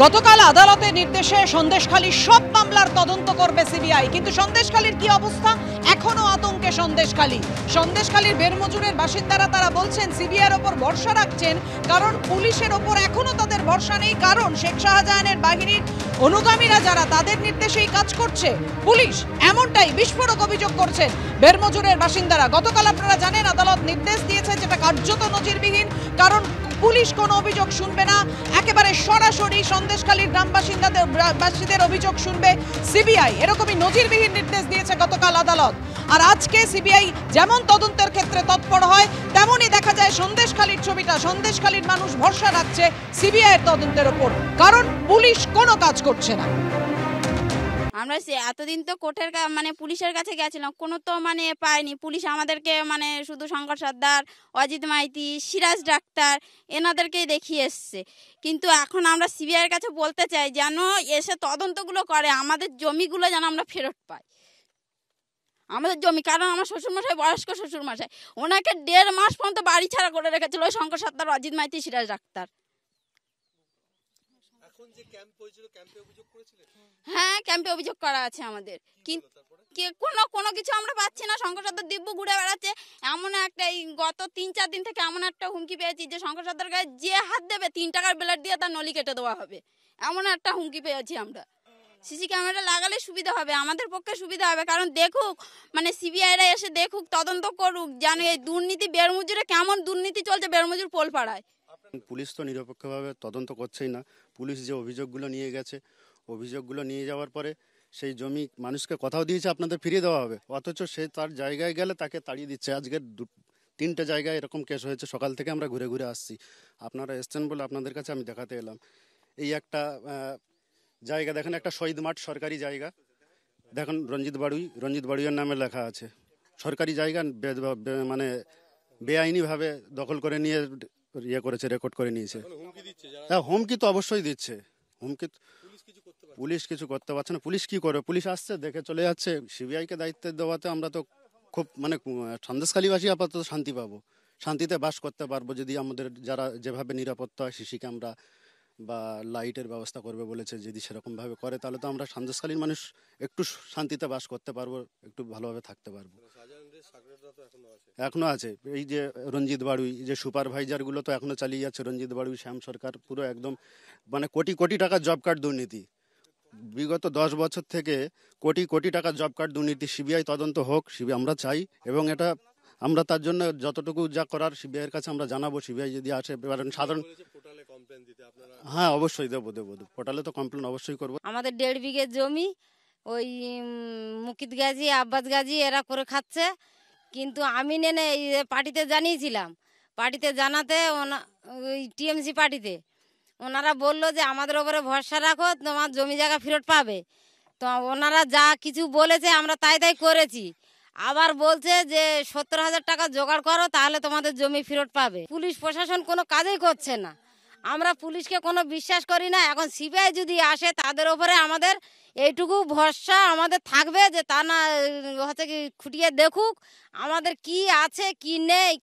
গতকাল আদালতের নির্দেশে সন্দেশখালীর সব মামলার তদন্ত করবে সিবিআই, কিন্তু সন্দেশখালীর কি অবস্থা? এখনো আতঙ্কে সন্দেশখালীর বেরমজুরের বাসিন্দারা তারা বলছেন সিবিআইয়ের ওপর ভরসা রাখছেন, কারণ পুলিশের ওপর এখনো তাদের ভরসা নেই, কারণ শেখ শাহজাহানের বাহিনীর অনুগামীরা যারা তাদের নির্দেশেই কাজ করছে পুলিশ, এমনটাই বিস্ফোরক অভিযোগ করছেন বেরমজুরের বাসিন্দারা। গতকাল আপনারা জানেন আদালত নির্দেশ দিয়েছে, যেটা কার্যত নজিরবিহীন, কারণ পুলিশ কোনো অভিযোগ শুনবে না, একেবারে সরাসরি সন্দেশখালীর গ্রামবাসীদের অভিযোগ শুনবে সিবিআই। এরকমই নজিরবিহীন নির্দেশ দিয়েছে গতকাল আদালত। আর আজকে সিবিআই যেমন তদন্তের ক্ষেত্রে তৎপর হয়, তেমনই দেখা যায় সন্দেশখালীর ছবিটা। সন্দেশখালীর মানুষ ভরসা রাখছে সিবিআইয়ের তদন্তের ওপর, কারণ পুলিশ কোনো কাজ করছে না। আমরা এতদিন তো কোর্টের পুলিশের কাছে গেছিলাম, কোনো তো পাইনি। পুলিশ আমাদেরকে শুধু শঙ্কর সর্দার, অজিত মাইতি, সিরাজ ডাক্তার এনাদেরকেই দেখিয়ে এসছে। কিন্তু এখন আমরা সিবিআইয়ের কাছে বলতে চাই যেন এসে তদন্তগুলো করে, আমাদের জমিগুলো যেন আমরা ফেরত পাই। আমাদের জমি, কারণ আমার শ্বশুরমশাই বয়স্ক শ্বশুরমশাই, ওনাকে 1.5 মাস পর্যন্ত বাড়ি ছাড়া করে রেখেছিল ওই শঙ্কর সর্দার, অজিত মাইতি, সিরাজ ডাক্তার। হ্যাঁ, ক্যাম্পে অভিযোগ করা আছে আমাদের, কিন্তু কোনো কিছু আমরা পাচ্ছি না। শঙ্কর সর্দার দিব্য ঘুরে বেড়াচ্ছে। এমন একটা গত 3-4 দিন থেকে এমন একটা হুমকি পেয়েছি যে শঙ্কর সর্দার গায়ে যে হাত দেবে 3 টাকার ব্লেড দিয়ে তার নলি কেটে দেওয়া হবে, এমন একটা হুমকি পেয়েছি আমরা। সিসি ক্যামেরা লাগালে সুবিধা হবে, আমাদের পক্ষে সুবিধা হবে, কারণ দেখুক সিবিআইরা এসে দেখুক, তদন্ত করুক, যেন এই দুর্নীতি বেরমজুরে কেমন দুর্নীতি চলছে বেরমজুর পোলপাড়ায়। পুলিশ তো নিরপেক্ষভাবে তদন্ত করছেই না। পুলিশ যে অভিযোগগুলো নিয়ে গেছে, অভিযোগগুলো নিয়ে যাওয়ার পরে সেই জমি মানুষকে কথাও দিয়েছে আপনাদের ফিরিয়ে দেওয়া হবে, অথচ সে তার জায়গায় গেলে তাকে তাড়িয়ে দিচ্ছে। আজকের 3টে জায়গায় এরকম কেস হয়েছে, সকাল থেকে আমরা ঘুরে ঘুরে আসছি। আপনারা এসছেন বলে আপনাদের কাছে আমি দেখাতে এলাম। এই একটা জায়গা দেখেন, একটা শহীদ মাঠ, সরকারি জায়গা দেখুন, রঞ্জিত বাড়ুইয়ের নামে লেখা আছে। সরকারি জায়গা বেআইনিভাবে দখল করে নিয়ে করেছে, রেকর্ড করে নিয়েছে। হ্যাঁ, হুমকি তো অবশ্যই দিচ্ছে। হুমকি পুলিশ কিছু করতে পারছে না। পুলিশ কি করবে? পুলিশ আসছে, দেখে চলে যাচ্ছে। সিবিআইকে দায়িত্ব দেওয়াতে আমরা তো খুব সন্দেশখালীবাসী আপাতত শান্তি পাবো, শান্তিতে বাস করতে পারবো, যদি আমাদের যারা যেভাবে নিরাপত্তা, সিসি ক্যামেরা বা লাইটের ব্যবস্থা করবে বলেছে, যদি সেরকমভাবে করে তাহলে তো আমরা সন্দেশখালীর মানুষ একটু শান্তিতে বাস করতে পারবো, একটু ভালোভাবে থাকতে পারবো। এখনো আছে। এই যে রঞ্জিত বাড়ুই, যে সুপারভাইজারগুলো তো এখনো চালিয়ে যাচ্ছে। রঞ্জিত বাড়ুই, শ্যাম সরকার, পুরো একদম কোটি কোটি টাকার জব কার্ড দুর্নীতি। বিগত 10 বছর থেকে কোটি কোটি টাকার জব কার্ড দুর্নীতি। সিবিআই তদন্ত হোক, আমরা চাই, এবং এটা আমরা তার জন্য যতটুকু যা করার সিবিআইয়ের কাছে আমরা জানাবো। সিবিআই যদি আসে, সাধারণ, হ্যাঁ অবশ্যই দেবো। পোর্টালে তো কমপ্লেন অবশ্যই করবো। আমাদের 1.5 বিঘে জমি ওই মুকিত গাজী, আব্বাস গাজী এরা করে খাচ্ছে, কিন্তু আমি এই পার্টিতে জানিয়েছিলাম। পার্টিতে জানাতে ওই টিএমসি পার্টিতে ওনারা বললো যে আমাদের ওপরে ভরসা রাখো, তোমার জমি জায়গা ফেরত পাবে। তো ওনারা যা কিছু বলেছে আমরা তাই করেছি। আবার বলছে যে 70,000 টাকা জোগাড় করো, তাহলে তোমাদের জমি ফেরত পাবে। পুলিশ প্রশাসন কোনো কাজই করছে না, আমরা পুলিশকে কোনো বিশ্বাস করি না। এখন সিবিআই যদি আসে, তাদের ওপরে আমাদের এইটুকু ভরসা আমাদের থাকবে যে তা না হচ্ছে কি খুঁটিয়ে দেখুক আমাদের কি আছে কি নেই।